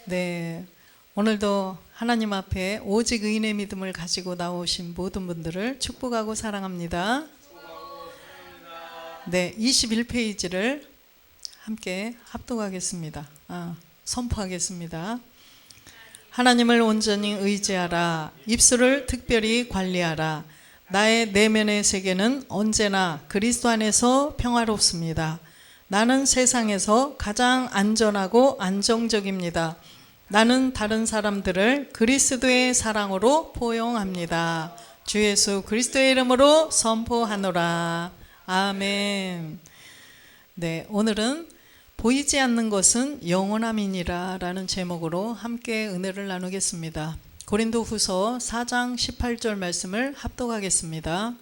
네, 오늘도 하나님 앞에 오직 의인의 믿음을 가지고 나오신 모든 분들을 축복하고 사랑합니다. 네, 21페이지를 함께 합독하겠습니다. 선포하겠습니다. 하나님을 온전히 의지하라. 입술을 특별히 관리하라. 나의 내면의 세계는 언제나 그리스도 안에서 평화롭습니다. 나는 세상에서 가장 안전하고 안정적입니다. 나는 다른 사람들을 그리스도의 사랑으로 포용합니다. 주 예수 그리스도의 이름으로 선포하노라. 아멘. 네, 오늘은 보이지 않는 것은 영원함이니라 라는 제목으로 함께 은혜를 나누겠습니다. 고린도후서 4장 18절 말씀을 합독하겠습니다.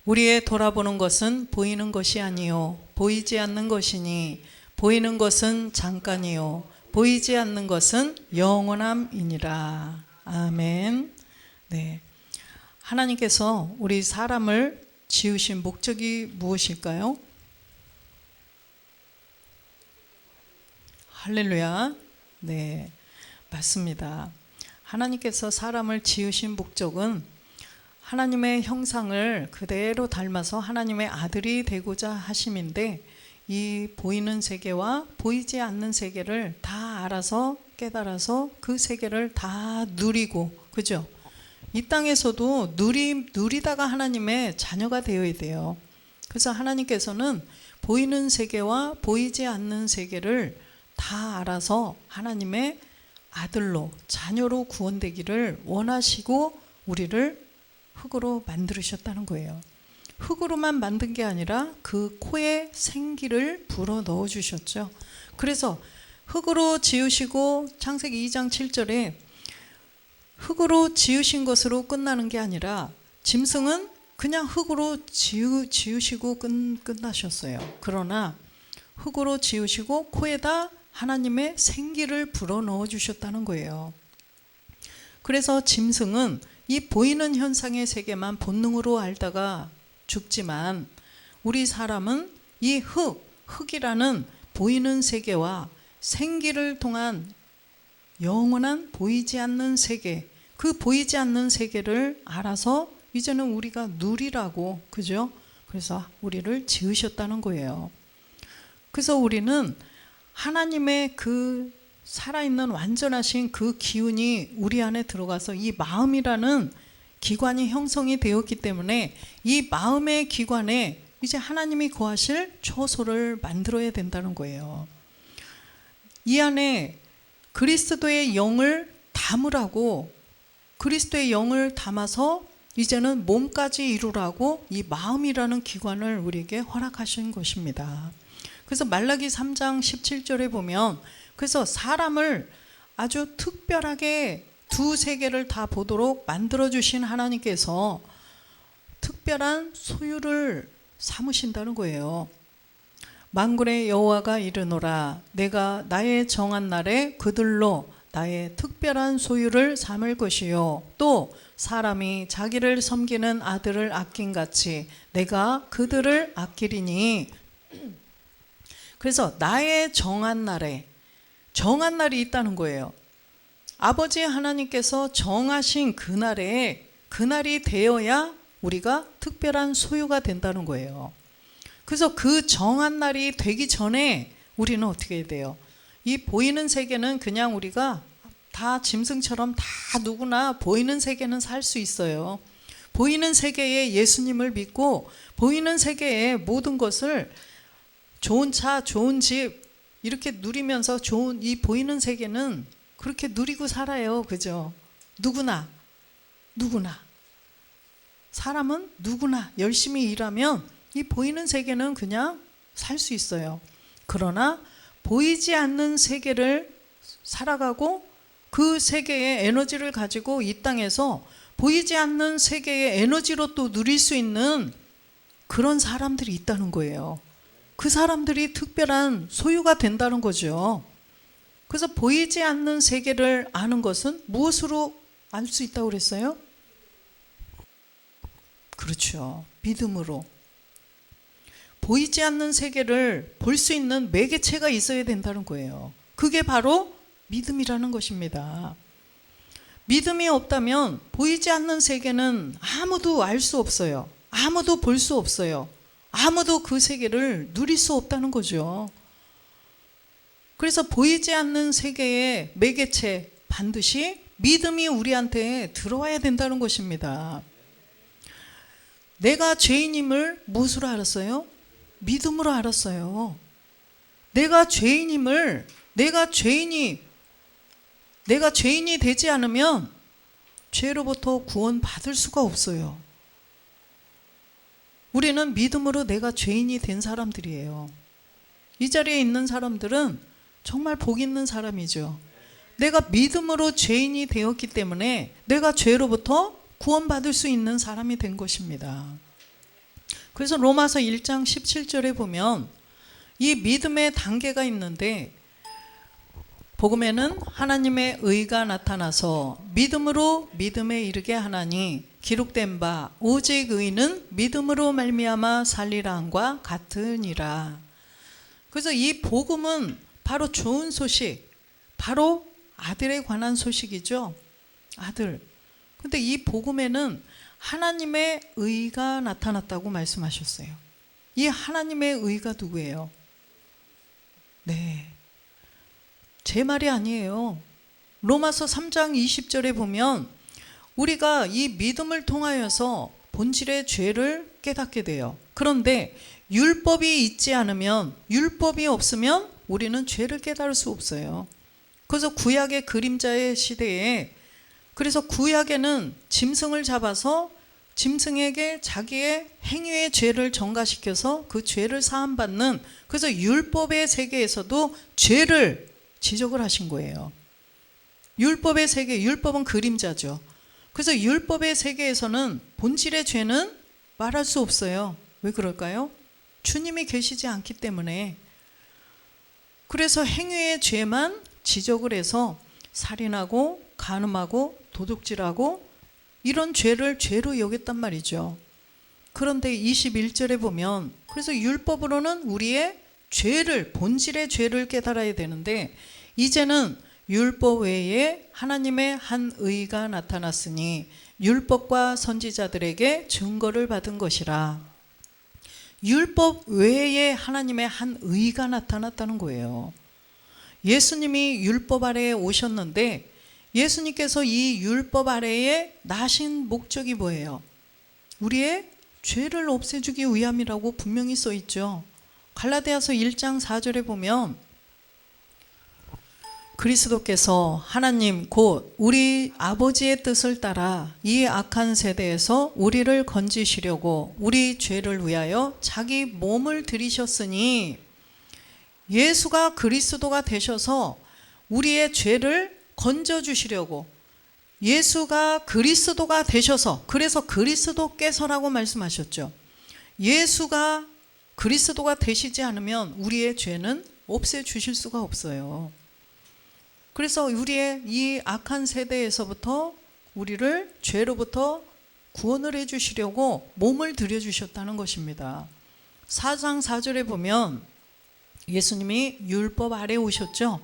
우리의 돌아보는 것은 보이는 것이 아니요 보이지 않는 것이니 보이는 것은 잠깐이요 보이지 않는 것은 영원함이니라. 아멘. 네, 하나님께서 우리 사람을 지으신 목적이 무엇일까요? 할렐루야. 네, 맞습니다. 하나님께서 사람을 지으신 목적은 하나님의 형상을 그대로 닮아서 하나님의 아들이 되고자 하심인데, 이 보이는 세계와 보이지 않는 세계를 다 알아서 깨달아서 그 세계를 다 누리고, 그죠? 이 땅에서도 누리다가 하나님의 자녀가 되어야 돼요. 그래서 하나님께서는 보이는 세계와 보이지 않는 세계를 다 알아서 하나님의 아들로, 자녀로 구원되기를 원하시고 우리를 흙으로 만들으셨다는 거예요. 흙으로만 만든 게 아니라 그 코에 생기를 불어 넣어 주셨죠. 그래서 흙으로 지으시고, 창세기 2장 7절에 흙으로 지으신 것으로 끝나는 게 아니라 짐승은 그냥 흙으로 지으시고 끝나셨어요. 그러나 흙으로 지으시고 코에다 하나님의 생기를 불어 넣어 주셨다는 거예요. 그래서 짐승은 이 보이는 현상의 세계만 본능으로 알다가 죽지만, 우리 사람은 이 흙이라는 보이는 세계와 생기를 통한 영원한 보이지 않는 세계, 그 보이지 않는 세계를 알아서 이제는 우리가 누리라고, 그죠? 그래서 우리를 지으셨다는 거예요. 그래서 우리는 하나님의 그 살아있는 완전하신 그 기운이 우리 안에 들어가서 이 마음이라는 기관이 형성이 되었기 때문에 이 마음의 기관에 이제 하나님이 거하실 초소를 만들어야 된다는 거예요. 이 안에 그리스도의 영을 담으라고, 그리스도의 영을 담아서 이제는 몸까지 이루라고 이 마음이라는 기관을 우리에게 허락하신 것입니다. 그래서 말라기 3장 17절에 보면, 그래서 사람을 아주 특별하게 두 세계를 다 보도록 만들어주신 하나님께서 특별한 소유를 삼으신다는 거예요. 만군의 여호와가 이르노라. 내가 나의 정한 날에 그들로 나의 특별한 소유를 삼을 것이요, 또 사람이 자기를 섬기는 아들을 아낀같이 내가 그들을 아끼리니. 그래서 나의 정한 날에, 정한 날이 있다는 거예요. 아버지 하나님께서 정하신 그날에, 그날이 되어야 우리가 특별한 소유가 된다는 거예요. 그래서 그 정한 날이 되기 전에 우리는 어떻게 해야 돼요? 이 보이는 세계는 그냥 우리가 다 짐승처럼 다 누구나 보이는 세계는 살 수 있어요. 보이는 세계에 예수님을 믿고 보이는 세계의 모든 것을, 좋은 차, 좋은 집 이렇게 누리면서 좋은 이 보이는 세계는 그렇게 누리고 살아요. 그죠? 누구나 사람은 누구나 열심히 일하면 이 보이는 세계는 그냥 살 수 있어요. 그러나 보이지 않는 세계를 살아가고 그 세계의 에너지를 가지고 이 땅에서 보이지 않는 세계의 에너지로 또 누릴 수 있는 그런 사람들이 있다는 거예요. 그 사람들이 특별한 소유가 된다는 거죠. 그래서 보이지 않는 세계를 아는 것은 무엇으로 알 수 있다고 그랬어요? 그렇죠. 믿음으로. 보이지 않는 세계를 볼 수 있는 매개체가 있어야 된다는 거예요. 그게 바로 믿음이라는 것입니다. 믿음이 없다면 보이지 않는 세계는 아무도 알 수 없어요. 아무도 볼 수 없어요. 아무도 그 세계를 누릴 수 없다는 거죠. 그래서 보이지 않는 세계의 매개체, 반드시 믿음이 우리한테 들어와야 된다는 것입니다. 내가 죄인임을 무엇으로 알았어요? 믿음으로 알았어요. 내가 죄인임을, 내가 죄인이 되지 않으면 죄로부터 구원받을 수가 없어요. 우리는 믿음으로 내가 죄인이 된 사람들이에요. 이 자리에 있는 사람들은 정말 복 있는 사람이죠. 내가 믿음으로 죄인이 되었기 때문에 내가 죄로부터 구원받을 수 있는 사람이 된 것입니다. 그래서 로마서 1장 17절에 보면 이 믿음의 단계가 있는데, 복음에는 하나님의 의가 나타나서 믿음으로 믿음에 이르게 하나니 기록된 바 오직 의는 믿음으로 말미암아 살리라 함과 같으니라. 그래서 이 복음은 바로 좋은 소식, 바로 아들에 관한 소식이죠. 아들. 근데 이 복음에는 하나님의 의가 나타났다고 말씀하셨어요. 이 하나님의 의가 누구예요? 네, 제 말이 아니에요. 로마서 3장 20절에 보면 우리가 이 믿음을 통하여서 본질의 죄를 깨닫게 돼요. 그런데 율법이 있지 않으면, 율법이 없으면 우리는 죄를 깨달을 수 없어요. 그래서 구약의 그림자의 시대에, 그래서 구약에는 짐승을 잡아서 짐승에게 자기의 행위의 죄를 전가시켜서 그 죄를 사함받는, 그래서 율법의 세계에서도 죄를 지적을 하신 거예요. 율법의 세계, 율법은 그림자죠. 그래서 율법의 세계에서는 본질의 죄는 말할 수 없어요. 왜 그럴까요? 주님이 계시지 않기 때문에. 그래서 행위의 죄만 지적을 해서 살인하고 간음하고 도둑질하고 이런 죄를 죄로 여겼단 말이죠. 그런데 21절에 보면, 그래서 율법으로는 우리의 죄를, 본질의 죄를 깨달아야 되는데, 이제는 율법 외에 하나님의 한 의가 나타났으니 율법과 선지자들에게 증거를 받은 것이라. 율법 외에 하나님의 한 의가 나타났다는 거예요. 예수님이 율법 아래에 오셨는데, 예수님께서 이 율법 아래에 나신 목적이 뭐예요? 우리의 죄를 없애주기 위함이라고 분명히 써 있죠. 갈라디아서 1장 4절에 보면 그리스도께서 하나님 곧 우리 아버지의 뜻을 따라 이 악한 세대에서 우리를 건지시려고 우리 죄를 위하여 자기 몸을 들이셨으니, 예수가 그리스도가 되셔서 우리의 죄를 건져주시려고, 예수가 그리스도가 되셔서, 그래서 그리스도께서라고 말씀하셨죠. 예수가 그리스도가 되시지 않으면 우리의 죄는 없애주실 수가 없어요. 그래서 우리의 이 악한 세대에서부터 우리를 죄로부터 구원을 해주시려고 몸을 들여주셨다는 것입니다. 4장 4절에 보면 예수님이 율법 아래 오셨죠.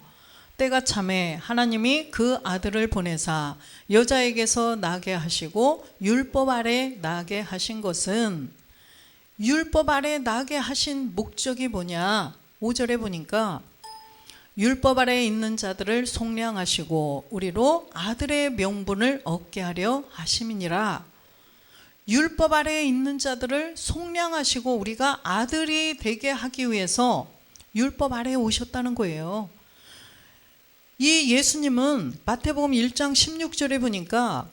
때가 참에 하나님이 그 아들을 보내사 여자에게서 나게 하시고 율법 아래 나게 하신 것은, 율법 아래 나게 하신 목적이 뭐냐? 5절에 보니까 율법 아래에 있는 자들을 속량하시고 우리로 아들의 명분을 얻게 하려 하심이니라. 율법 아래에 있는 자들을 속량하시고 우리가 아들이 되게 하기 위해서 율법 아래에 오셨다는 거예요. 이 예수님은 마태복음 1장 16절에 보니까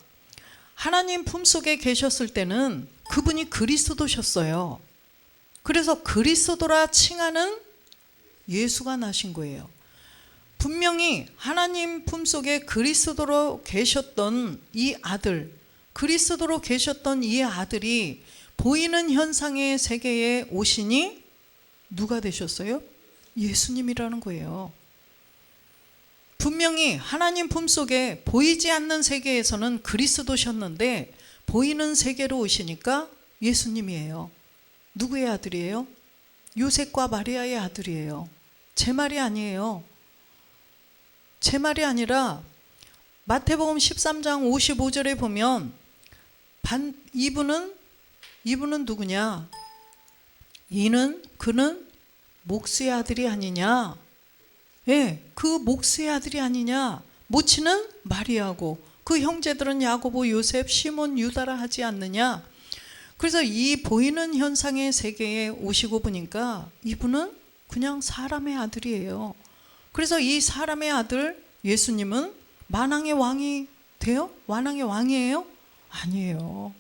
하나님 품속에 계셨을 때는 그분이 그리스도셨어요. 그래서 그리스도라 칭하는 예수가 나신 거예요. 분명히 하나님 품속에 그리스도로 계셨던 이 아들, 그리스도로 계셨던 이 아들이 보이는 현상의 세계에 오시니 누가 되셨어요? 예수님이라는 거예요. 분명히 하나님 품속에 보이지 않는 세계에서는 그리스도셨는데 보이는 세계로 오시니까 예수님이에요. 누구의 아들이에요? 요셉과 마리아의 아들이에요. 제 말이 아니에요. 제 말이 아니라 마태복음 13장 55절에 보면 이분은 누구냐? 그는 목수의 아들이 아니냐? 예, 그 목수의 아들이 아니냐? 모친은 마리아고 그 형제들은 야고보, 요셉, 시몬, 유다라 하지 않느냐? 그래서 이 보이는 현상의 세계에 오시고 보니까 이분은 그냥 사람의 아들이에요. 그래서 이 사람의 아들 예수님은 만왕의 왕이 돼요? 만왕의 왕이에요? 아니에요.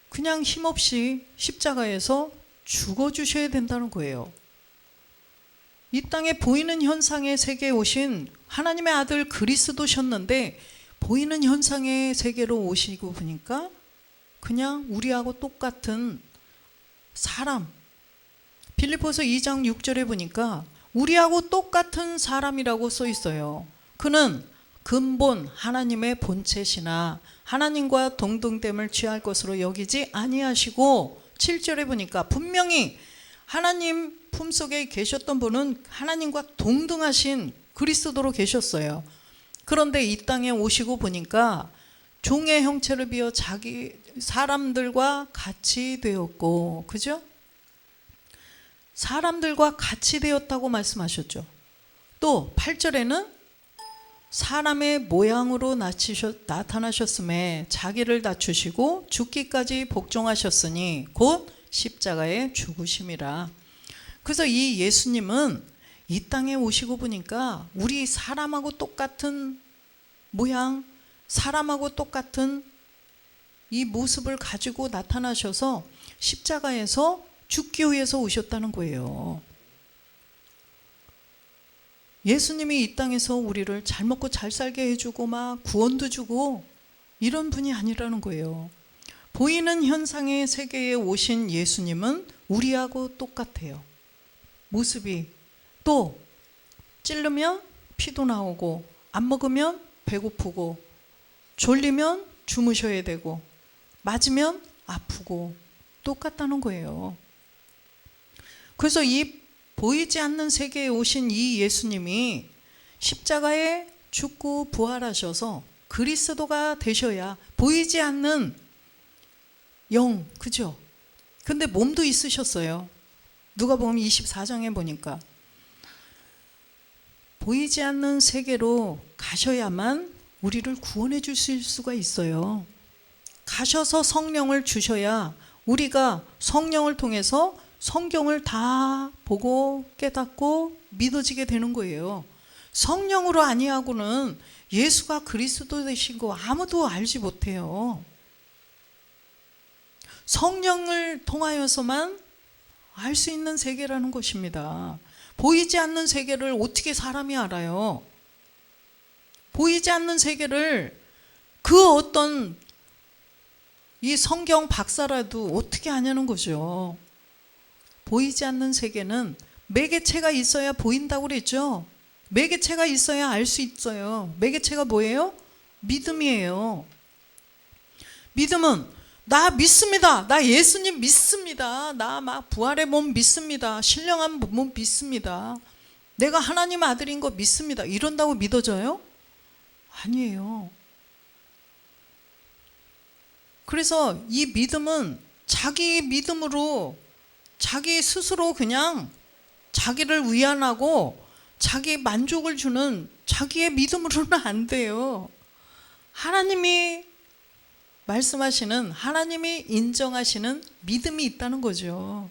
그냥 힘없이 십자가에서 죽어주셔야 된다는 거예요. 이 땅에 보이는 현상의 세계에 오신 하나님의 아들 그리스도셨는데 보이는 현상의 세계로 오시고 보니까 그냥 우리하고 똑같은 사람. 빌립보서 2장 6절에 보니까 우리하고 똑같은 사람이라고 써 있어요. 그는 근본 하나님의 본체시나 하나님과 동등됨을 취할 것으로 여기지 아니하시고 7절에 보니까 분명히 하나님 품속에 계셨던 분은 하나님과 동등하신 그리스도로 계셨어요. 그런데 이 땅에 오시고 보니까 종의 형체를 비어 자기 사람들과 같이 되었고, 그죠? 사람들과 같이 되었다고 말씀하셨죠. 또 8절에는 사람의 모양으로 나타나셨음에 자기를 낮추시고 죽기까지 복종하셨으니 곧 십자가에 죽으심이라. 그래서 이 예수님은 이 땅에 오시고 보니까 우리 사람하고 똑같은 모양, 사람하고 똑같은 이 모습을 가지고 나타나셔서 십자가에서 죽기 위해서 오셨다는 거예요. 예수님이 이 땅에서 우리를 잘 먹고 잘 살게 해주고 막 구원도 주고 이런 분이 아니라는 거예요. 보이는 현상의 세계에 오신 예수님은 우리하고 똑같아요. 모습이. 또 찔르면 피도 나오고 안 먹으면 배고프고 졸리면 주무셔야 되고 맞으면 아프고 똑같다는 거예요. 그래서 이 보이지 않는 세계에 오신 이 예수님이 십자가에 죽고 부활하셔서 그리스도가 되셔야 보이지 않는 영, 그죠? 근데 몸도 있으셨어요. 누가복음 24장에 보니까 보이지 않는 세계로 가셔야만 우리를 구원해 주실 수가 있어요. 가셔서 성령을 주셔야 우리가 성령을 통해서 성경을 다 보고 깨닫고 믿어지게 되는 거예요. 성령으로 아니하고는 예수가 그리스도 되신 거 아무도 알지 못해요. 성령을 통하여서만 알 수 있는 세계라는 것입니다. 보이지 않는 세계를 어떻게 사람이 알아요? 보이지 않는 세계를 그 어떤 이 성경 박사라도 어떻게 아냐는 거죠. 보이지 않는 세계는 매개체가 있어야 보인다고 그랬죠. 매개체가 있어야 알 수 있어요. 매개체가 뭐예요? 믿음이에요. 믿음은 나 믿습니다. 나 예수님 믿습니다. 나 막 부활의 몸 믿습니다. 신령한 몸 믿습니다. 내가 하나님 아들인 거 믿습니다. 이런다고 믿어져요? 아니에요. 그래서 이 믿음은 자기 믿음으로 자기 스스로 그냥 자기를 위안하고 자기 만족을 주는 자기의 믿음으로는 안 돼요. 하나님이 말씀하시는, 하나님이 인정하시는 믿음이 있다는 거죠.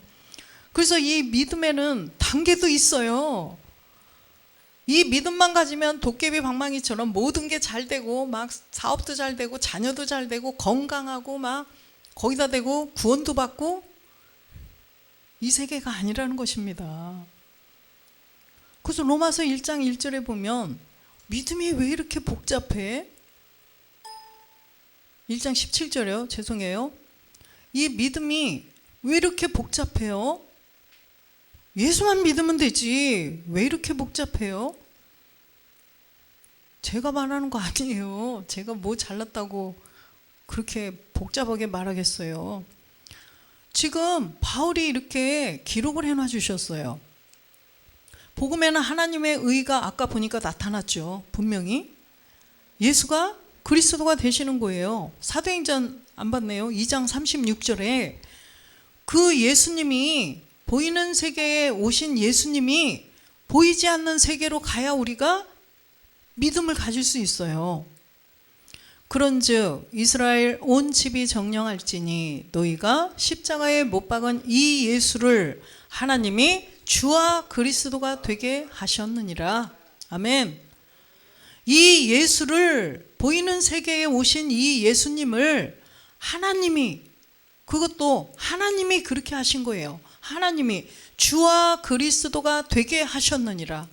그래서 이 믿음에는 단계도 있어요. 이 믿음만 가지면 도깨비 방망이처럼 모든 게 잘 되고 막 사업도 잘 되고 자녀도 잘 되고 건강하고 막 거기다 대고 구원도 받고 이 세계가 아니라는 것입니다. 그래서 로마서 1장 1절에 보면 믿음이 왜 이렇게 복잡해? 1장 17절이요. 죄송해요. 이 믿음이 왜 이렇게 복잡해요? 예수만 믿으면 되지. 왜 이렇게 복잡해요? 제가 말하는 거 아니에요. 제가 뭐 잘났다고 그렇게 복잡하게 말하겠어요. 지금 바울이 이렇게 기록을 해놔 주셨어요. 복음에는 하나님의 의가 아까 보니까 나타났죠. 분명히 예수가 그리스도가 되시는 거예요. 사도행전 안 봤네요. 2장 36절에 그 예수님이, 보이는 세계에 오신 예수님이 보이지 않는 세계로 가야 우리가 믿음을 가질 수 있어요. 그런즉 이스라엘 온 집이 정령할지니 너희가 십자가에 못 박은 이 예수를 하나님이 주와 그리스도가 되게 하셨느니라. 아멘. 이 예수를, 보이는 세계에 오신 이 예수님을 하나님이, 그것도 하나님이 그렇게 하신 거예요. 하나님이 주와 그리스도가 되게 하셨느니라.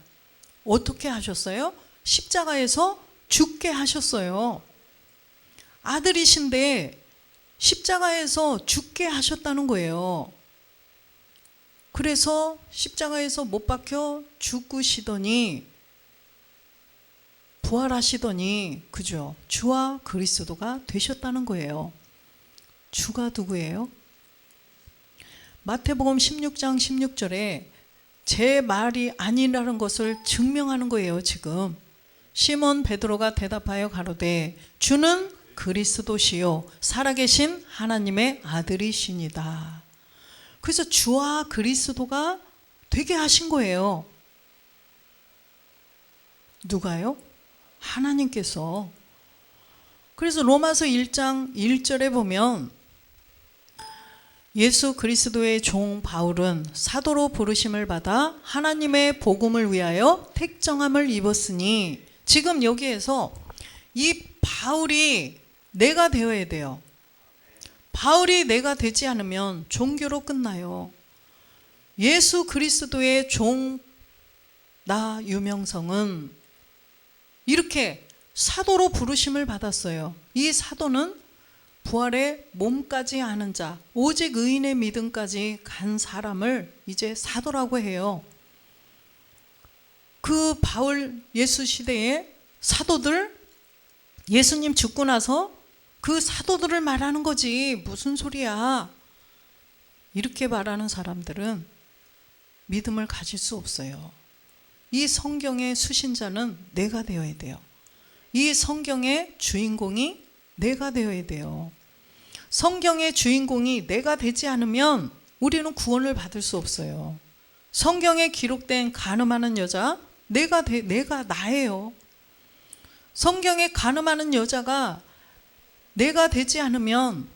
어떻게 하셨어요? 십자가에서 죽게 하셨어요. 아들이신데 십자가에서 죽게 하셨다는 거예요. 그래서 십자가에서 못 박혀 죽으시더니 부활하시더니, 그죠? 주와 그리스도가 되셨다는 거예요. 주가 누구예요? 마태복음 16장 16절에 제 말이 아니라는 것을 증명하는 거예요. 지금 시몬 베드로가 대답하여 가로되 주는 그리스도시요 살아계신 하나님의 아들이시니다. 그래서 주와 그리스도가 되게 하신 거예요. 누가요? 하나님께서. 그래서 로마서 1장 1절에 보면 예수 그리스도의 종 바울은 사도로 부르심을 받아 하나님의 복음을 위하여 택정함을 입었으니, 지금 여기에서 이 바울이 내가 되어야 돼요. 바울이 내가 되지 않으면 종교로 끝나요. 예수 그리스도의 종 나 유명성은 이렇게 사도로 부르심을 받았어요. 이 사도는 부활의 몸까지 아는 자, 오직 의인의 믿음까지 간 사람을 이제 사도라고 해요. 그 바울 예수 시대의 사도들, 예수님 죽고 나서 그 사도들을 말하는 거지 무슨 소리야. 이렇게 말하는 사람들은 믿음을 가질 수 없어요. 이 성경의 수신자는 내가 되어야 돼요. 이 성경의 주인공이 내가 되어야 돼요. 성경의 주인공이 내가 되지 않으면 우리는 구원을 받을 수 없어요. 성경에 기록된 간음하는 여자, 내가 나예요. 성경에 간음하는 여자가 내가 되지 않으면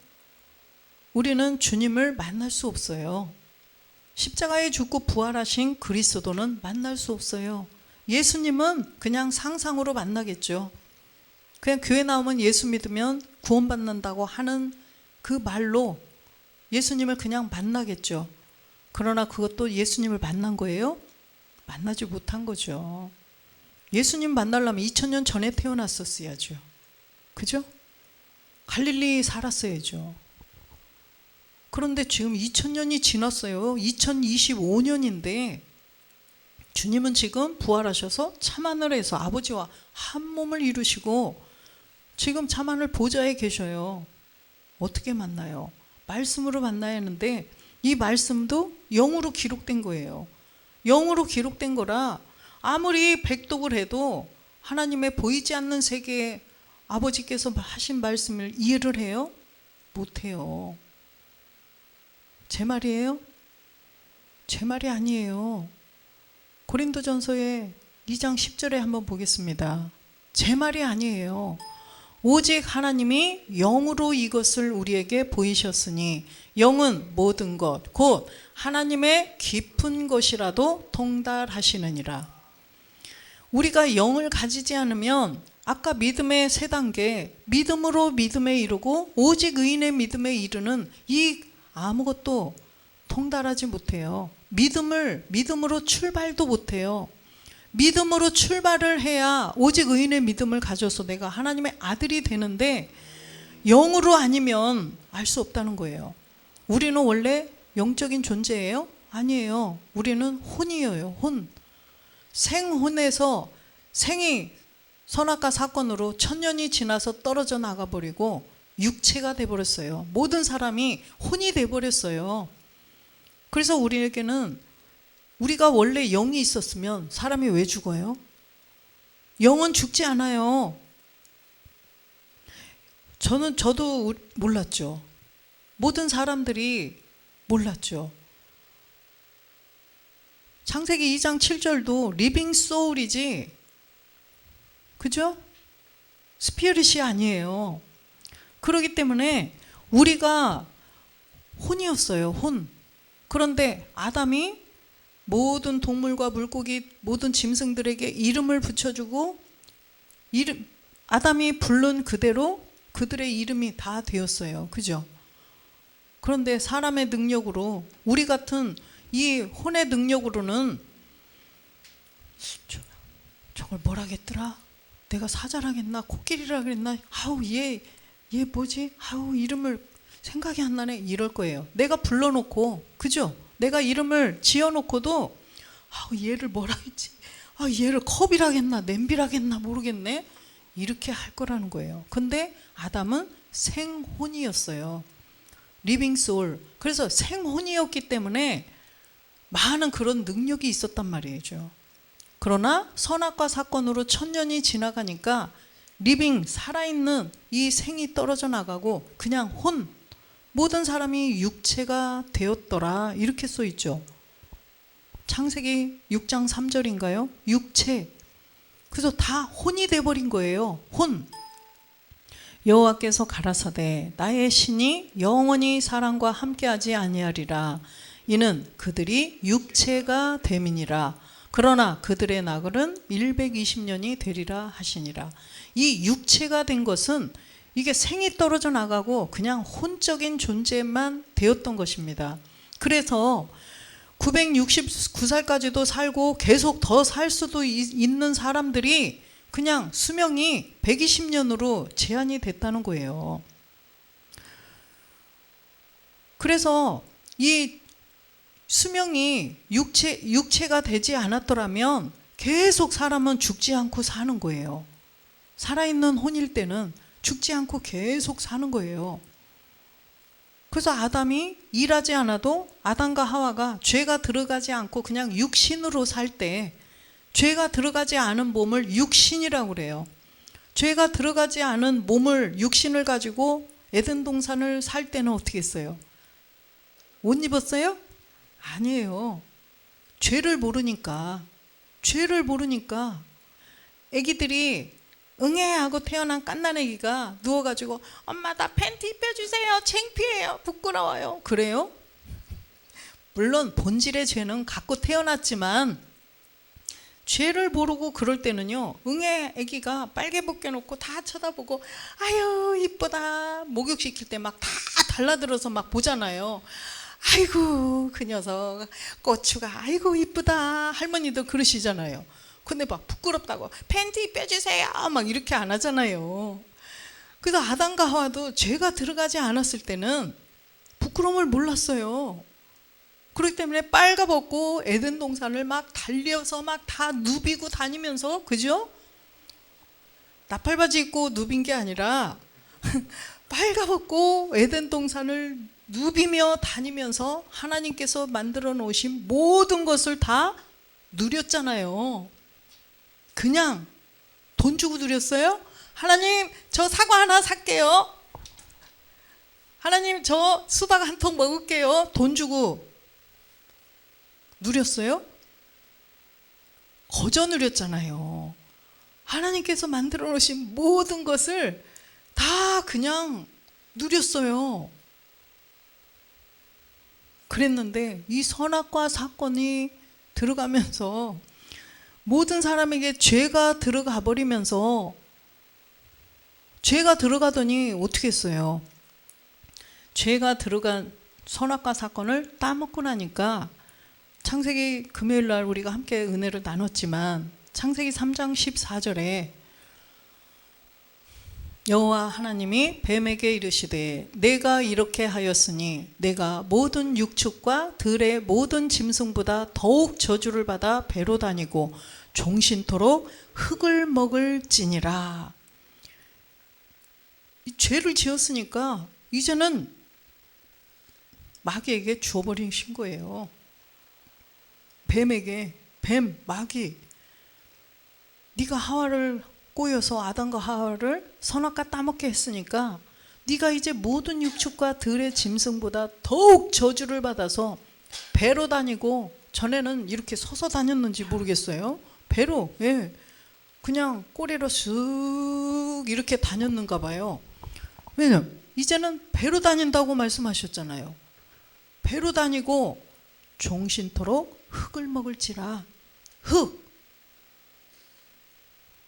우리는 주님을 만날 수 없어요. 십자가에 죽고 부활하신 그리스도는 만날 수 없어요. 예수님은 그냥 상상으로 만나겠죠. 그냥 교회 나오면 예수 믿으면 구원받는다고 하는 그 말로 예수님을 그냥 만나겠죠. 그러나 그것도 예수님을 만난 거예요? 만나지 못한 거죠. 예수님 만나려면 2000년 전에 태어났었어야죠. 그죠? 갈릴리 살았어야죠. 그런데 지금 2000년이 지났어요. 2025년인데 주님은 지금 부활하셔서 참하늘에서 아버지와 한 몸을 이루시고 지금 참하늘 보좌에 계셔요. 어떻게 만나요? 말씀으로 만나야 하는데 이 말씀도 영으로 기록된 거예요. 영으로 기록된 거라 아무리 백독을 해도 하나님의 보이지 않는 세계에 아버지께서 하신 말씀을 이해를 해요? 못해요. 제 말이에요? 제 말이 아니에요. 고린도전서의 2장 10절에 한번 보겠습니다. 제 말이 아니에요. 오직 하나님이 영으로 이것을 우리에게 보이셨으니 영은 모든 것 곧 하나님의 깊은 것이라도 통달하시느니라. 우리가 영을 가지지 않으면 아까 믿음의 세 단계, 믿음으로 믿음에 이르고 오직 의인의 믿음에 이르는 이 아무것도 통달하지 못해요. 믿음으로 출발도 못해요. 믿음으로 출발을 해야 오직 의인의 믿음을 가져서 내가 하나님의 아들이 되는데 영으로 아니면 알 수 없다는 거예요. 우리는 원래 영적인 존재예요? 아니에요. 우리는 혼이에요. 혼. 생혼에서 생이 선악과 사건으로 1000년이 지나서 떨어져 나가버리고 육체가 돼버렸어요. 모든 사람이 혼이 돼버렸어요. 그래서 우리에게는 우리가 원래 영이 있었으면 사람이 왜 죽어요? 영은 죽지 않아요. 저도 몰랐죠. 모든 사람들이 몰랐죠. 창세기 2장 7절도 리빙 소울이지, 그죠? 스피릿이 아니에요. 그렇기 때문에 우리가 혼이었어요, 혼. 그런데 아담이 모든 동물과 물고기, 모든 짐승들에게 이름을 붙여주고, 아담이 부른 그대로 그들의 이름이 다 되었어요. 그죠? 그런데 사람의 능력으로, 우리 같은 이 혼의 능력으로는 저걸 뭐라겠더라? 내가 사자라겠나? 코끼리라 그랬나? 아우 얘 뭐지? 아우 이름을 생각이 안 나네. 이럴 거예요. 내가 불러놓고, 그죠? 내가 이름을 지어놓고도 아우 얘를 뭐라 했지? 아 얘를 컵이라겠나? 냄비라겠나? 모르겠네. 이렇게 할 거라는 거예요. 근데 아담은 생혼이었어요. 리빙 소울. 그래서 생혼이었기 때문에 많은 그런 능력이 있었단 말이죠. 그러나 선악과 사건으로 1000년이 지나가니까 리빙, 살아있는 이 생이 떨어져 나가고 그냥 혼, 모든 사람이 육체가 되었더라, 이렇게 써 있죠. 창세기 6장 3절인가요? 육체. 그래서 다 혼이 돼버린 거예요. 혼. 여호와께서 가라사대 나의 신이 영원히 사람과 함께하지 아니하리라. 이는 그들이 육체가 됨이니라. 그러나 그들의 나글은 120년이 되리라 하시니라. 이 육체가 된 것은 이게 생이 떨어져 나가고 그냥 혼적인 존재만 되었던 것입니다. 그래서 969살까지도 살고 계속 더 살 수도 있는 사람들이 그냥 수명이 120년으로 제한이 됐다는 거예요. 그래서 이 수명이 육체가 되지 않았더라면 계속 사람은 죽지 않고 사는 거예요. 살아있는 혼일 때는 죽지 않고 계속 사는 거예요. 그래서 아담이 일하지 않아도, 아담과 하와가 죄가 들어가지 않고 그냥 육신으로 살 때, 죄가 들어가지 않은 몸을 육신이라고 그래요. 죄가 들어가지 않은 몸을, 육신을 가지고 에덴 동산을 살 때는 어떻게 했어요? 옷 입었어요? 아니에요. 죄를 모르니까 애기들이 응애 하고 태어난 갓난애기가 누워가지고 엄마 나 팬티 입혀주세요. 창피해요. 부끄러워요. 그래요? 물론 본질의 죄는 갖고 태어났지만 죄를 모르고 그럴 때는요, 응애 애기가 빨개 벗겨놓고 다 쳐다보고 아유 이쁘다, 목욕시킬 때 막 다 달라들어서 막 보잖아요. 아이고 그 녀석 고추가 아이고 이쁘다, 할머니도 그러시잖아요. 근데 막 부끄럽다고 팬티 빼주세요 막 이렇게 안 하잖아요. 그래서 아담과 하와도 죄가 들어가지 않았을 때는 부끄러움을 몰랐어요. 그렇기 때문에 빨가벗고 에덴 동산을 막 달려서 막 다 누비고 다니면서, 그죠? 나팔바지 입고 누빈 게 아니라 빨가벗고 에덴 동산을 누비며 다니면서 하나님께서 만들어 놓으신 모든 것을 다 누렸잖아요. 그냥 돈 주고 누렸어요? 하나님 저 사과 하나 살게요. 하나님 저 수박 한 통 먹을게요. 돈 주고 누렸어요? 거저 누렸잖아요. 하나님께서 만들어 놓으신 모든 것을 다 그냥 누렸어요. 그랬는데 이 선악과 사건이 들어가면서 모든 사람에게 죄가 들어가 버리면서, 죄가 들어가더니 어떻게 했어요? 죄가 들어간 선악과 사건을 따먹고 나니까, 창세기 금요일 날 우리가 함께 은혜를 나눴지만 창세기 3장 14절에 여호와 하나님이 뱀에게 이르시되 내가 이렇게 하였으니 내가 모든 육축과 들의 모든 짐승보다 더욱 저주를 받아 배로 다니고 종신토록 흙을 먹을지니라. 이 죄를 지었으니까 이제는 마귀에게 주어버리신 거예요. 뱀에게, 뱀, 마귀, 네가 하와를 꼬여서 아담과 하와를 선악과 따먹게 했으니까 네가 이제 모든 육축과 들의 짐승보다 더욱 저주를 받아서 배로 다니고, 전에는 이렇게 서서 다녔는지 모르겠어요. 배로, 예, 그냥 꼬리로 쓱 이렇게 다녔는가 봐요. 왜냐면 이제는 배로 다닌다고 말씀하셨잖아요. 배로 다니고 종신토록 흙을 먹을지라. 흙,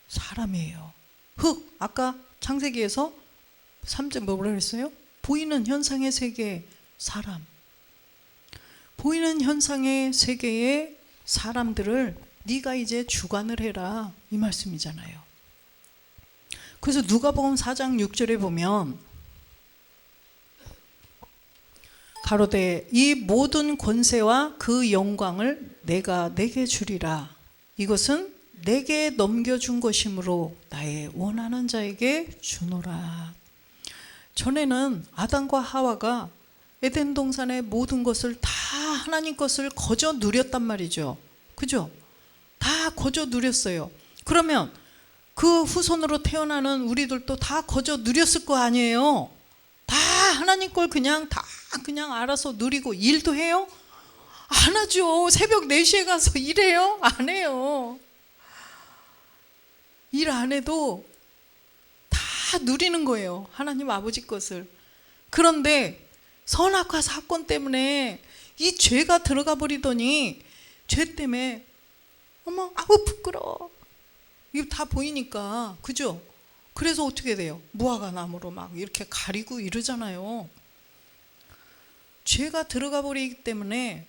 사람이에요. 흙, 아까 창세기에서 3절 뭐라 그랬어요? 보이는 현상의 세계 사람. 보이는 현상의 세계의 사람들을 네가 이제 주관을 해라, 이 말씀이잖아요. 그래서 누가복음 4장 6절에 보면 가로되 이 모든 권세와 그 영광을 내가 내게 주리라. 이것은 내게 넘겨준 것이므로 나의 원하는 자에게 주노라. 전에는 아담과 하와가 에덴 동산의 모든 것을 다 하나님 것을 거저 누렸단 말이죠. 그죠? 다 거저 누렸어요. 그러면 그 후손으로 태어나는 우리들도 다 거저 누렸을 거 아니에요. 다 하나님 걸 그냥 다 그냥 알아서 누리고. 일도 해요? 안 하죠. 새벽 4시에 가서 일해요? 안 해요. 일 안 해도 다 누리는 거예요, 하나님 아버지 것을. 그런데 선악과 사건 때문에 이 죄가 들어가 버리더니, 죄 때문에 어머 아우 부끄러워, 이거 다 보이니까, 그죠? 그래서 어떻게 돼요? 무화과 나무로 막 이렇게 가리고 이러잖아요. 죄가 들어가 버리기 때문에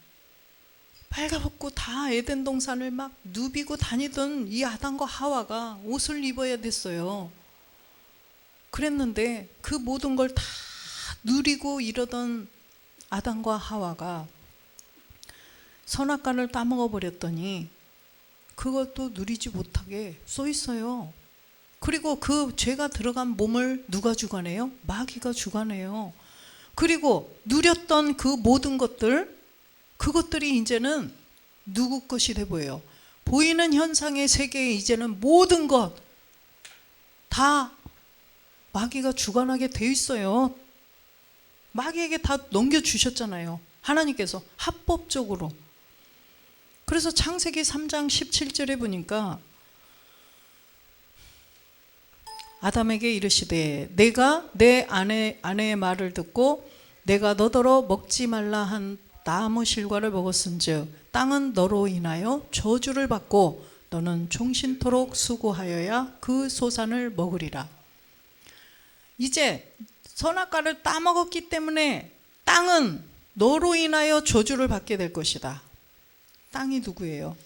빨가벗고 다 에덴 동산을 막 누비고 다니던 이 아담과 하와가 옷을 입어야 됐어요. 그랬는데 그 모든 걸 다 누리고 이러던 아담과 하와가 선악과를 따먹어 버렸더니 그것도 누리지 못하게 써 있어요. 그리고 그 죄가 들어간 몸을 누가 주관해요? 마귀가 주관해요. 그리고 누렸던 그 모든 것들, 그것들이 이제는 누구 것이 돼 보여요? 보이는 현상의 세계에 이제는 모든 것 다 마귀가 주관하게 돼 있어요. 마귀에게 다 넘겨주셨잖아요, 하나님께서 합법적으로. 그래서 창세기 3장 17절에 보니까 아담에게 이르시되 내가 내 아내의 말을 듣고 내가 너더러 먹지 말라 한 나무 실과를 먹었은즉 땅은 너로 인하여 저주를 받고 너는 종신토록 수고하여야 그 소산을 먹으리라. 이제 선악과를 따먹었기 때문에 땅은 너로 인하여 저주를 받게 될 것이다. 땅이 누구예요?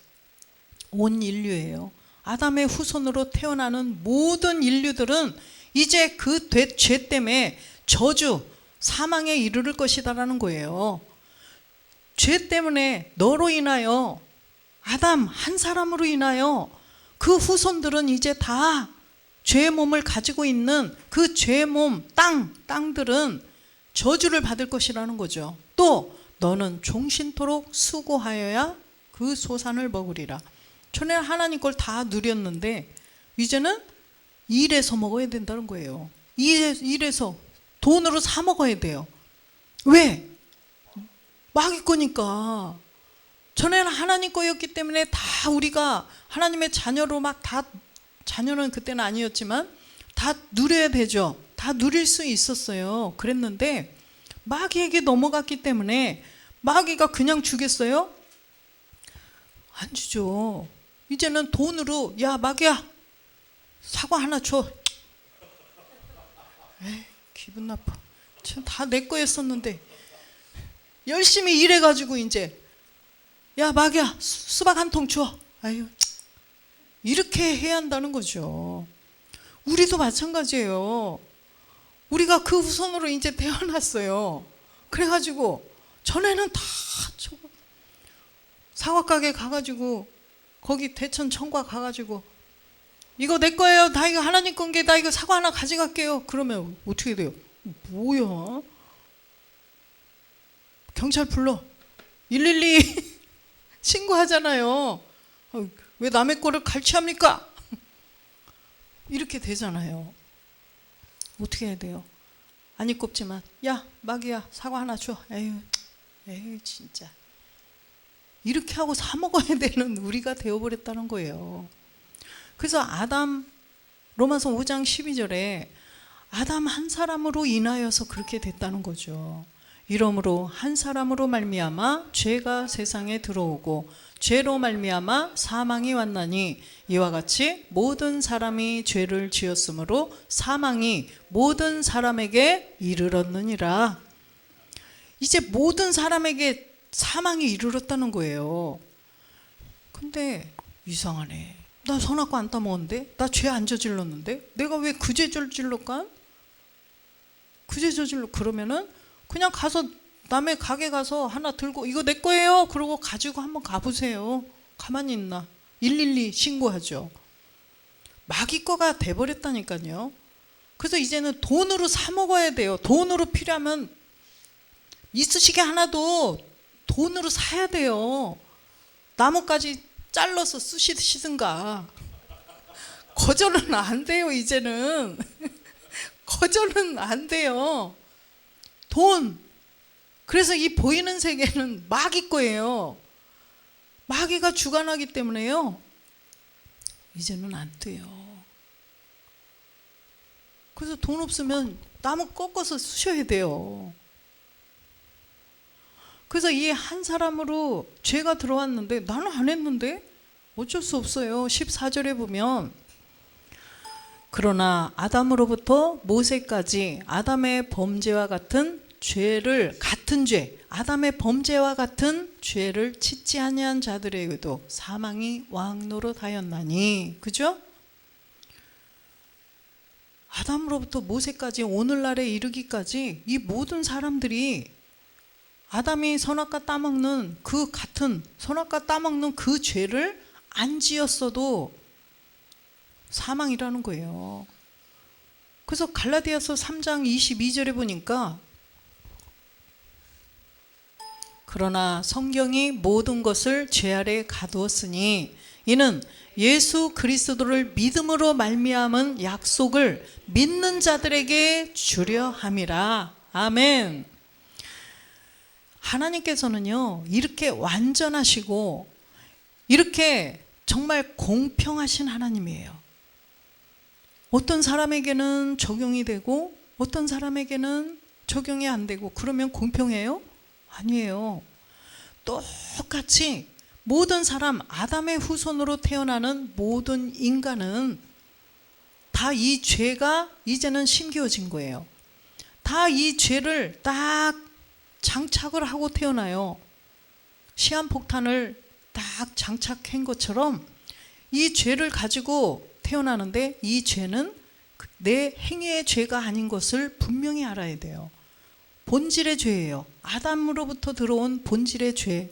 온 인류예요. 아담의 후손으로 태어나는 모든 인류들은 이제 그 죄 때문에 저주, 사망에 이르를 것이다라는 거예요. 죄 때문에 너로 인하여, 아담 한 사람으로 인하여 그 후손들은 이제 다 죄의 몸을 가지고 있는 그 죄의 몸, 땅들은 저주를 받을 것이라는 거죠. 또 너는 종신토록 수고하여야 그 소산을 먹으리라. 전에는 하나님 걸 다 누렸는데 이제는 일해서 먹어야 된다는 거예요. 일해서 돈으로 사 먹어야 돼요. 왜? 마귀 거니까. 전에는 하나님 거였기 때문에 다 우리가 하나님의 자녀로 막 다, 자녀는 그때는 아니었지만 다 누려야 되죠. 다 누릴 수 있었어요. 그랬는데 마귀에게 넘어갔기 때문에 마귀가 그냥 주겠어요? 안 주죠. 이제는 돈으로, 야 마귀야 사과 하나 줘. 에이, 기분 나빠. 다 내 거였었는데 열심히 일해가지고 이제 야 마귀야 수박 한 통 줘. 아유, 이렇게 해야 한다는 거죠. 우리도 마찬가지예요. 우리가 그 후손으로 이제 태어났어요. 그래가지고 전에는 다 사과 가게 가가지고 거기 대천 청과 가가지고 이거 내 거예요. 나 이거 하나님 건게 나 이거 사과 하나 가져갈게요. 그러면 어떻게 돼요? 뭐야? 경찰 불러. 112 신고하잖아요. 왜 남의 거를 갈취합니까? 이렇게 되잖아요. 어떻게 해야 돼요? 안 입곱지만, 야 마귀야 사과 하나 줘. 에휴 진짜. 이렇게 하고 사 먹어야 되는 우리가 되어버렸다는 거예요. 그래서 로마서 5장 12절에 아담 한 사람으로 인하여서 그렇게 됐다는 거죠. 이러므로 한 사람으로 말미암아 죄가 세상에 들어오고 죄로 말미암아 사망이 왔나니 이와 같이 모든 사람이 죄를 지었으므로 사망이 모든 사람에게 이르렀느니라. 이제 모든 사람에게 사망이 이르렀다는 거예요. 근데 이상하네. 나 선악과 안 따먹었는데? 나 죄 안 저질렀는데? 내가 왜 그 죄 저질렀까? 그 죄 저질러. 그러면은 그냥 가서 남의 가게 가서 하나 들고 이거 내 거예요. 그러고 가지고 한번 가보세요. 가만히 있나? 112 신고하죠. 마귀 거가 돼버렸다니까요. 그래서 이제는 돈으로 사 먹어야 돼요. 돈으로 필요하면 이쑤시개 하나도 돈으로 사야 돼요. 나뭇가지 잘라서 쓰시든가. 거절은 안 돼요. 이제는 거절은 안 돼요. 돈. 그래서 이 보이는 세계는 마귀 거예요. 마귀가 주관하기 때문에요. 이제는 안 돼요. 그래서 돈 없으면 나무 꺾어서 쓰셔야 돼요. 그래서 이 한 사람으로 죄가 들어왔는데 나는 안 했는데 어쩔 수 없어요. 14절에 보면 그러나 아담으로부터 모세까지 아담의 범죄와 같은 죄를 아담의 범죄와 같은 죄를 짓지 아니한 자들에게도 사망이 왕노릇하였나니. 그죠? 아담으로부터 모세까지 오늘날에 이르기까지 이 모든 사람들이 아담이 선악과 따먹는 선악과 따먹는 그 죄를 안 지었어도 사망이라는 거예요. 그래서 갈라디아서 3장 22절에 보니까 그러나 성경이 모든 것을 죄 아래 가두었으니 이는 예수 그리스도를 믿음으로 말미암은 약속을 믿는 자들에게 주려 함이라. 아멘. 하나님께서는요, 이렇게 완전하시고 이렇게 정말 공평하신 하나님이에요. 어떤 사람에게는 적용이 되고 어떤 사람에게는 적용이 안 되고 그러면 공평해요? 아니에요. 똑같이 모든 사람, 아담의 후손으로 태어나는 모든 인간은 다 이 죄가 이제는 심겨진 거예요. 다 이 죄를 딱 장착을 하고 태어나요. 시한폭탄을 딱 장착한 것처럼 이 죄를 가지고 태어나는데 이 죄는 내 행위의 죄가 아닌 것을 분명히 알아야 돼요. 본질의 죄예요. 아담으로부터 들어온 본질의 죄.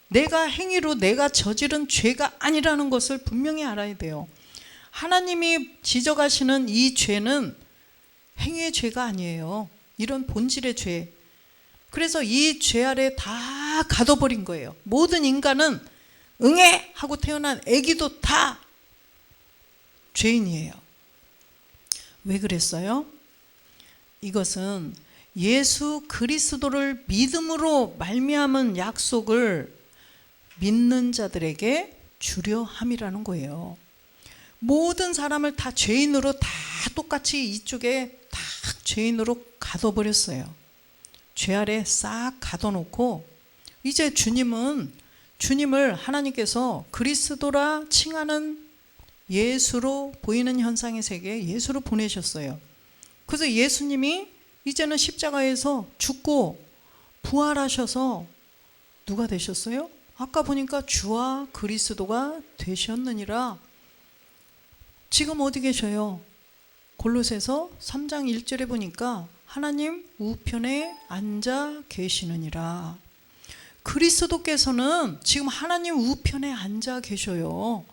내가 행위로 내가 저지른 죄가 아니라는 것을 분명히 알아야 돼요. 하나님이 지적하시는 이 죄는 행위의 죄가 아니에요. 이런 본질의 죄. 그래서 이 죄 아래 다 가둬버린 거예요. 모든 인간은 응애 하고 태어난 아기도 다 죄인이에요. 왜 그랬어요? 이것은 예수 그리스도를 믿음으로 말미암은 약속을 믿는 자들에게 주려 함이라는 거예요. 모든 사람을 다 죄인으로 다 똑같이 이쪽에 다 죄인으로 가둬버렸어요. 죄 아래 싹 가둬놓고 이제 주님을 하나님께서 그리스도라 칭하는 예수로 보이는 현상의 세계에 예수로 보내셨어요. 그래서 예수님이 이제는 십자가에서 죽고 부활하셔서 누가 되셨어요? 아까 보니까 주와 그리스도가 되셨느니라. 지금 어디 계셔요? 골로새서 3장 1절에 보니까 하나님 우편에 앉아 계시느니라. 그리스도께서는 지금 하나님 우편에 앉아 계셔요.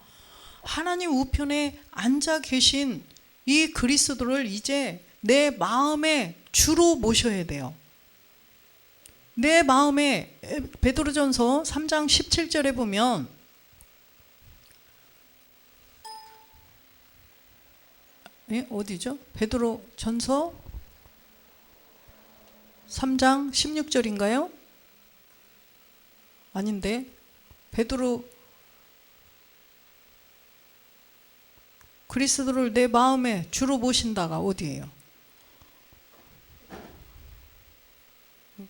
하나님 우편에 앉아 계신 이 그리스도를 이제 내 마음에 주로 모셔야 돼요. 내 마음에 베드로전서 3장 17절에 보면 어디죠? 베드로전서 3장 16절인가요? 아닌데 그리스도를 내 마음에 주로 모신다가 어디예요?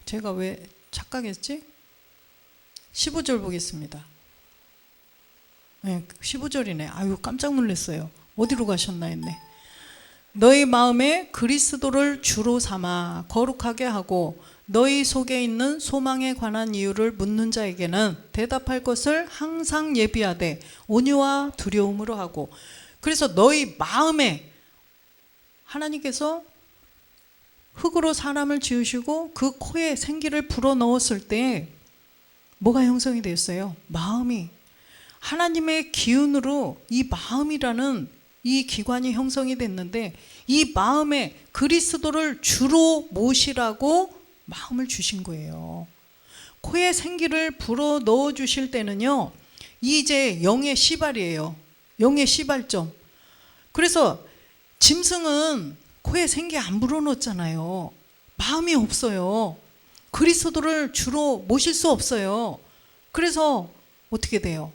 제가 왜 착각했지? 15절 보겠습니다. 네, 15절이네. 아유, 깜짝 놀랐어요. 어디로 가셨나 했네. 너희 마음에 그리스도를 주로 삼아 거룩하게 하고 너희 속에 있는 소망에 관한 이유를 묻는 자에게는 대답할 것을 항상 예비하되 온유와 두려움으로 하고. 그래서 너희 마음에 하나님께서 흙으로 사람을 지으시고 그 코에 생기를 불어넣었을 때 뭐가 형성이 되었어요? 마음이. 하나님의 기운으로 이 마음이라는 이 기관이 형성이 됐는데 이 마음에 그리스도를 주로 모시라고 마음을 주신 거예요. 코에 생기를 불어넣어 주실 때는요, 이제 영의 시발이에요. 영의 시발점. 그래서 짐승은 코에 생기 안 불어넣었잖아요. 마음이 없어요. 그리스도를 주로 모실 수 없어요. 그래서 어떻게 돼요?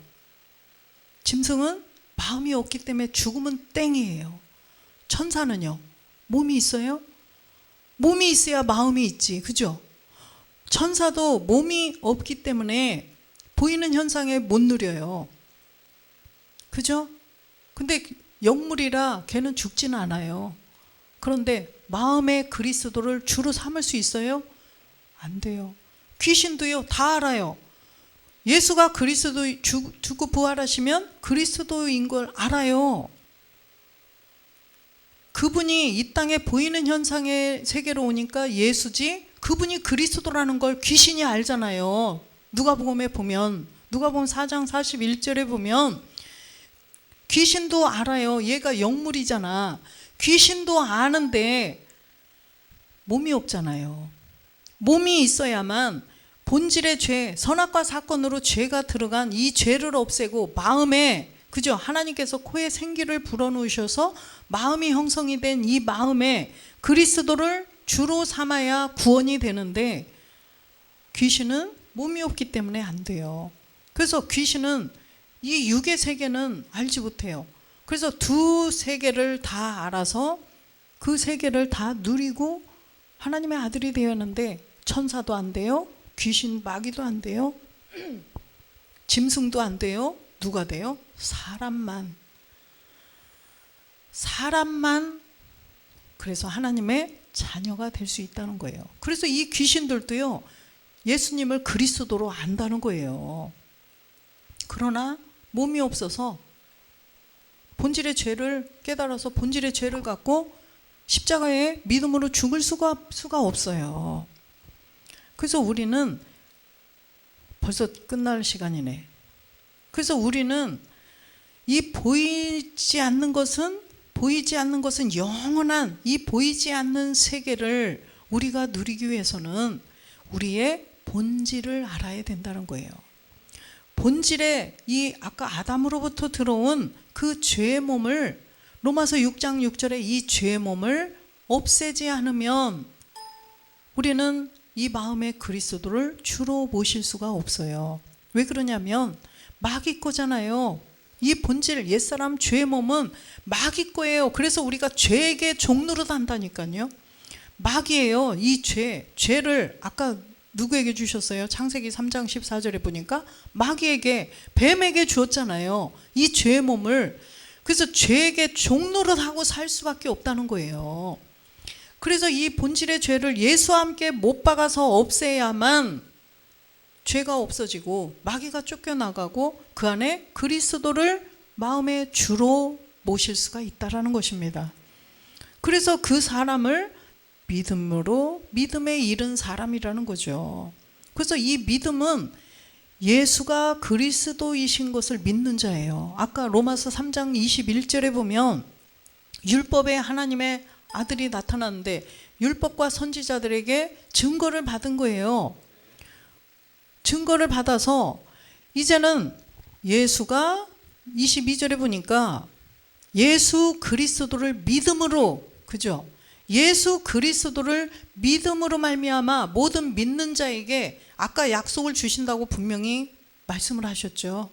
짐승은 마음이 없기 때문에 죽으면 땡이에요. 천사는요? 몸이 있어요? 몸이 있어야 마음이 있지, 그죠? 천사도 몸이 없기 때문에 보이는 현상에 못 누려요. 그죠? 근데 영물이라 걔는 죽지는 않아요. 그런데 마음에 그리스도를 주로 삼을 수 있어요? 안 돼요. 귀신도요, 다 알아요. 예수가 그리스도 죽고 부활하시면 그리스도인 걸 알아요. 그분이 이 땅에 보이는 현상의 세계로 오니까 예수지, 그분이 그리스도라는 걸 귀신이 알잖아요. 누가복음에 보면, 누가복음 4장 41절에 보면 귀신도 알아요. 얘가 영물이잖아. 귀신도 아는데 몸이 없잖아요. 몸이 있어야만 본질의 죄, 선악과 사건으로 죄가 들어간 이 죄를 없애고 마음에, 그죠? 하나님께서 코에 생기를 불어넣으셔서 마음이 형성이 된 이 마음에 그리스도를 주로 삼아야 구원이 되는데 귀신은 몸이 없기 때문에 안 돼요. 그래서 귀신은 이 육의 세계는 알지 못해요. 그래서 두 세계를 다 알아서 그 세계를 다 누리고 하나님의 아들이 되었는데 천사도 안 돼요. 귀신 마귀도 안 돼요. 짐승도 안 돼요. 누가 돼요? 사람만. 그래서 하나님의 자녀가 될 수 있다는 거예요. 그래서 이 귀신들도요, 예수님을 그리스도로 안다는 거예요. 그러나 몸이 없어서 본질의 죄를 깨달아서 본질의 죄를 갖고 십자가에 믿음으로 죽을 수가 없어요. 그래서 우리는 벌써 끝날 시간이네. 그래서 우리는 이 보이지 않는 것은 영원한 이 보이지 않는 세계를 우리가 누리기 위해서는 우리의 본질을 알아야 된다는 거예요. 본질의 이 아까 아담으로부터 들어온 그 죄의 몸을, 로마서 6장 6절에 이 죄의 몸을 없애지 않으면 우리는 이 마음의 그리스도를 주로 모실 수가 없어요. 왜 그러냐면 마귀 거잖아요. 이 본질, 옛사람 죄의 몸은 마귀 거예요. 그래서 우리가 죄에게 종노릇 한다니까요. 마귀예요. 이 죄를 아까 누구에게 주셨어요? 창세기 3장 14절에 보니까 마귀에게, 뱀에게 주었잖아요. 이 죄의 몸을. 그래서 죄에게 종노릇하고 살 수밖에 없다는 거예요. 그래서 이 본질의 죄를 예수와 함께 못 박아서 없애야만 죄가 없어지고 마귀가 쫓겨나가고 그 안에 그리스도를 마음의 주로 모실 수가 있다라는 것입니다. 그래서 그 사람을 믿음으로 믿음에 이른 사람이라는 거죠. 그래서 이 믿음은 예수가 그리스도이신 것을 믿는 자예요. 아까 로마서 3장 21절에 보면 율법에 하나님의 아들이 나타났는데 율법과 선지자들에게 증거를 받은 거예요. 증거를 받아서 이제는 예수가 22절에 보니까 예수 그리스도를 믿음으로, 그죠? 예수 그리스도를 믿음으로 말미암아 모든 믿는 자에게 아까 약속을 주신다고 분명히 말씀을 하셨죠.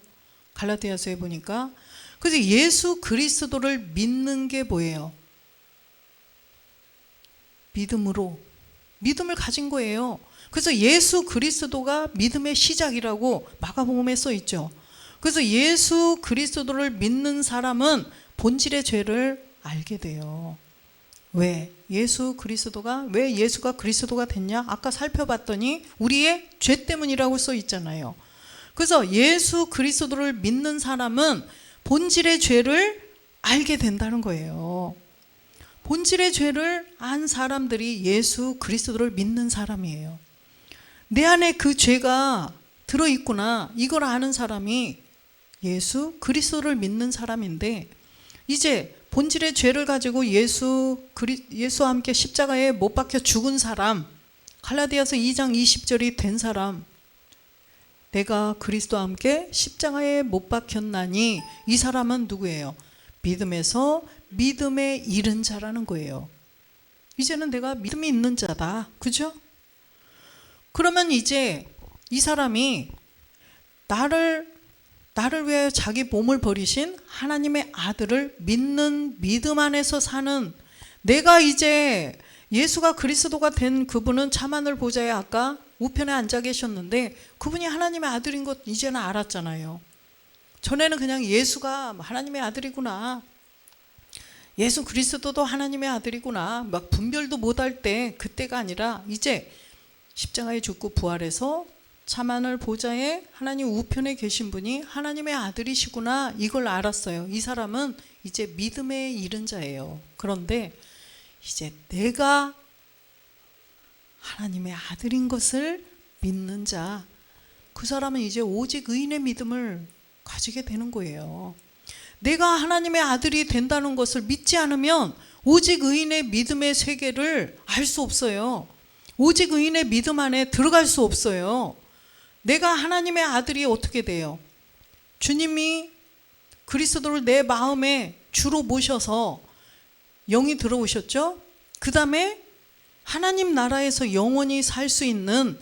갈라디아서에 보니까. 그래서 예수 그리스도를 믿는 게 뭐예요? 믿음으로, 믿음을 가진 거예요. 그래서 예수 그리스도가 믿음의 시작이라고 마가복음에 써 있죠. 그래서 예수 그리스도를 믿는 사람은 본질의 죄를 알게 돼요. 왜? 예수 그리스도가, 왜 예수가 그리스도가 됐냐? 아까 살펴봤더니 우리의 죄 때문이라고 써 있잖아요. 그래서 예수 그리스도를 믿는 사람은 본질의 죄를 알게 된다는 거예요. 본질의 죄를 안 사람들이 예수 그리스도를 믿는 사람이에요. 내 안에 그 죄가 들어있구나, 이걸 아는 사람이 예수 그리스도를 믿는 사람인데, 이제 본질의 죄를 가지고 예수와 함께 십자가에 못 박혀 죽은 사람, 갈라디아서 2장 20절이 된 사람, 내가 그리스도와 함께 십자가에 못 박혔나니, 이 사람은 누구예요? 믿음에서 믿음에 이른 자라는 거예요. 이제는 내가 믿음이 있는 자다, 그죠? 그러면 이제 이 사람이 나를 위하여 자기 몸을 버리신 하나님의 아들을 믿는 믿음 안에서 사는, 내가 이제 예수가 그리스도가 된 그분은 참하늘 보좌에 아까 우편에 앉아 계셨는데 그분이 하나님의 아들인 것 이제는 알았잖아요. 전에는 그냥 예수가 하나님의 아들이구나, 예수 그리스도도 하나님의 아들이구나, 막 분별도 못할 때, 그때가 아니라 이제 십자가에 죽고 부활해서 참하늘 보좌에 하나님 우편에 계신 분이 하나님의 아들이시구나, 이걸 알았어요. 이 사람은 이제 믿음에 이른 자예요. 그런데 이제 내가 하나님의 아들인 것을 믿는 자, 그 사람은 이제 오직 의인의 믿음을 가지게 되는 거예요. 내가 하나님의 아들이 된다는 것을 믿지 않으면 오직 의인의 믿음의 세계를 알 수 없어요. 오직 의인의 믿음 안에 들어갈 수 없어요. 내가 하나님의 아들이 어떻게 돼요? 주님이 그리스도를 내 마음에 주로 모셔서 영이 들어오셨죠? 그 다음에 하나님 나라에서 영원히 살 수 있는,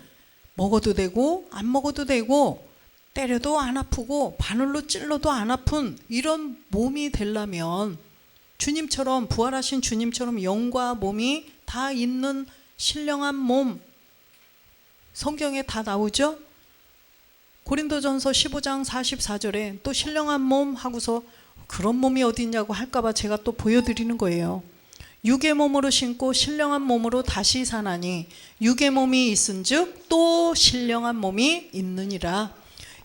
먹어도 되고 안 먹어도 되고 때려도 안 아프고 바늘로 찔러도 안 아픈 이런 몸이 되려면, 주님처럼, 부활하신 주님처럼 영과 몸이 다 있는 신령한 몸, 성경에 다 나오죠? 고린도전서 15장 44절에 또 신령한 몸 하고서 그런 몸이 어디 있냐고 할까봐 제가 또 보여드리는 거예요. 육의 몸으로 신고 신령한 몸으로 다시 사나니 육의 몸이 있은즉 또 신령한 몸이 있느니라.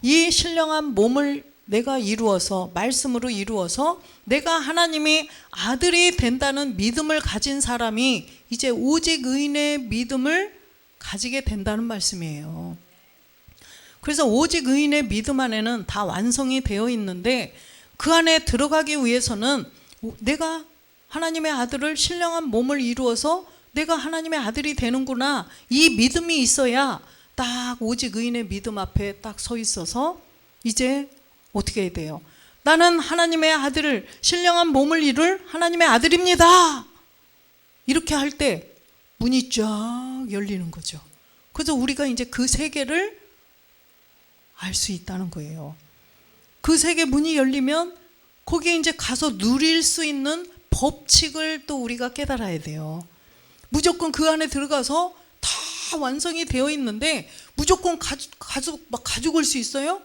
이 신령한 몸을 내가 이루어서, 말씀으로 이루어서 내가 하나님이 아들이 된다는 믿음을 가진 사람이 이제 오직 의인의 믿음을 가지게 된다는 말씀이에요. 그래서 오직 의인의 믿음 안에는 다 완성이 되어 있는데, 그 안에 들어가기 위해서는 내가 하나님의 아들을, 신령한 몸을 이루어서 내가 하나님의 아들이 되는구나, 이 믿음이 있어야 딱 오직 의인의 믿음 앞에 딱 서 있어서 이제 어떻게 해야 돼요? 나는 하나님의 아들을, 신령한 몸을 이룰 하나님의 아들입니다, 이렇게 할 때 문이 쫙 열리는 거죠. 그래서 우리가 이제 그 세계를 알 수 있다는 거예요. 그 세계 문이 열리면 거기에 이제 가서 누릴 수 있는 법칙을 또 우리가 깨달아야 돼요. 무조건 그 안에 들어가서 다 완성이 되어 있는데 무조건 가지고 올 수 있어요?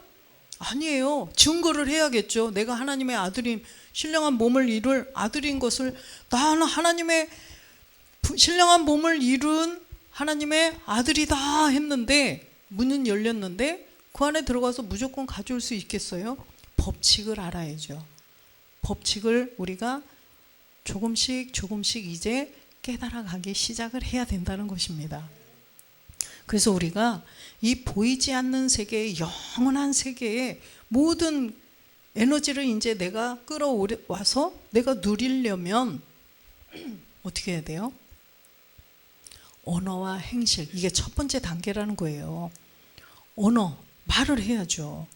아니에요. 증거를 해야겠죠. 내가 하나님의 아들인, 신령한 몸을 이룰 아들인 것을, 나는 하나님의 신령한 몸을 이룬 하나님의 아들이다 했는데, 문은 열렸는데 그 안에 들어가서 무조건 가져올 수 있겠어요? 법칙을 알아야죠. 법칙을 우리가 조금씩 이제 깨달아가기 시작을 해야 된다는 것입니다. 그래서 우리가 이 보이지 않는 세계의 영원한 세계의 모든 에너지를 이제 내가 끌어와서 내가 누리려면 어떻게 해야 돼요? 언어와 행실, 이게 첫 번째 단계라는 거예요. 언어, 말을 해야죠.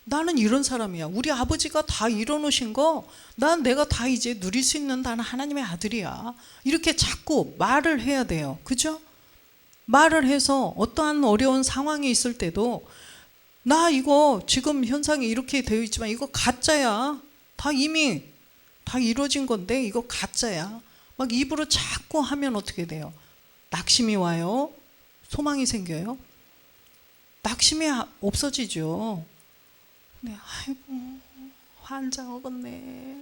나는 이런 사람이야. 우리 아버지가 다 이뤄놓으신 거, 난 내가 다 이제 누릴 수 있는 나는 하나님의 아들이야. 이렇게 자꾸 말을 해야 돼요. 그죠? 말을 해서 어떠한 어려운 상황이 있을 때도 나 이거 지금 현상이 이렇게 되어 있지만 이거 가짜야. 다 이미 다 이루어진 건데 이거 가짜야. 막 입으로 자꾸 하면 어떻게 돼요? 낙심이 와요? 소망이 생겨요? 낙심이 없어지죠. 네, 아이고 환장 먹었네.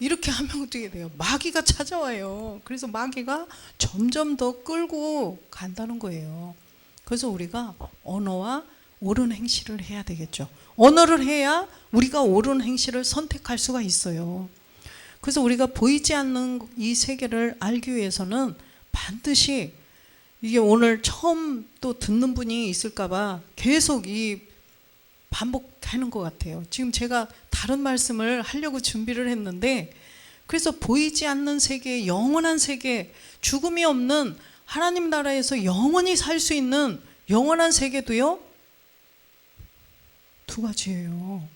이렇게 하면 어떻게 돼요? 마귀가 찾아와요. 그래서 마귀가 점점 더 끌고 간다는 거예요. 그래서 우리가 언어와 옳은 행실을 해야 되겠죠. 언어를 해야 우리가 옳은 행실을 선택할 수가 있어요. 그래서 우리가 보이지 않는 이 세계를 알기 위해서는 반드시 이게 오늘 처음 또 듣는 분이 있을까봐 계속 이 반복하는 것 같아요. 지금 제가 다른 말씀을 하려고 준비를 했는데, 그래서 보이지 않는 세계, 영원한 세계, 죽음이 없는 하나님 나라에서 영원히 살 수 있는 영원한 세계도요, 두 가지예요.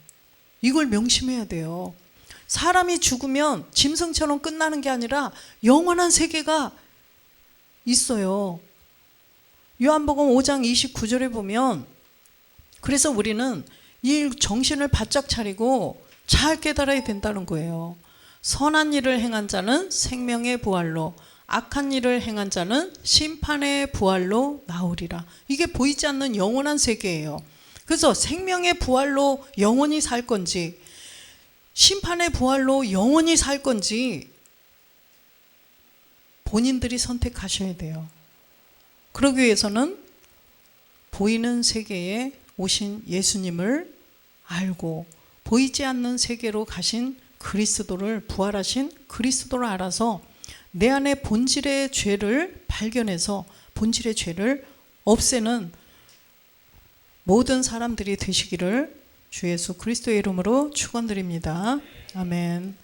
이걸 명심해야 돼요. 사람이 죽으면 짐승처럼 끝나는 게 아니라 영원한 세계가 있어요. 요한복음 5장 29절에 보면, 그래서 우리는 이 정신을 바짝 차리고 잘 깨달아야 된다는 거예요. 선한 일을 행한 자는 생명의 부활로, 악한 일을 행한 자는 심판의 부활로 나오리라. 이게 보이지 않는 영원한 세계예요. 그래서 생명의 부활로 영원히 살 건지, 심판의 부활로 영원히 살 건지 본인들이 선택하셔야 돼요. 그러기 위해서는 보이는 세계에 오신 예수님을 알고 보이지 않는 세계로 가신 그리스도를, 부활하신 그리스도를 알아서 내 안에 본질의 죄를 발견해서 본질의 죄를 없애는 모든 사람들이 되시기를 주 예수 그리스도의 이름으로 축원드립니다. 아멘.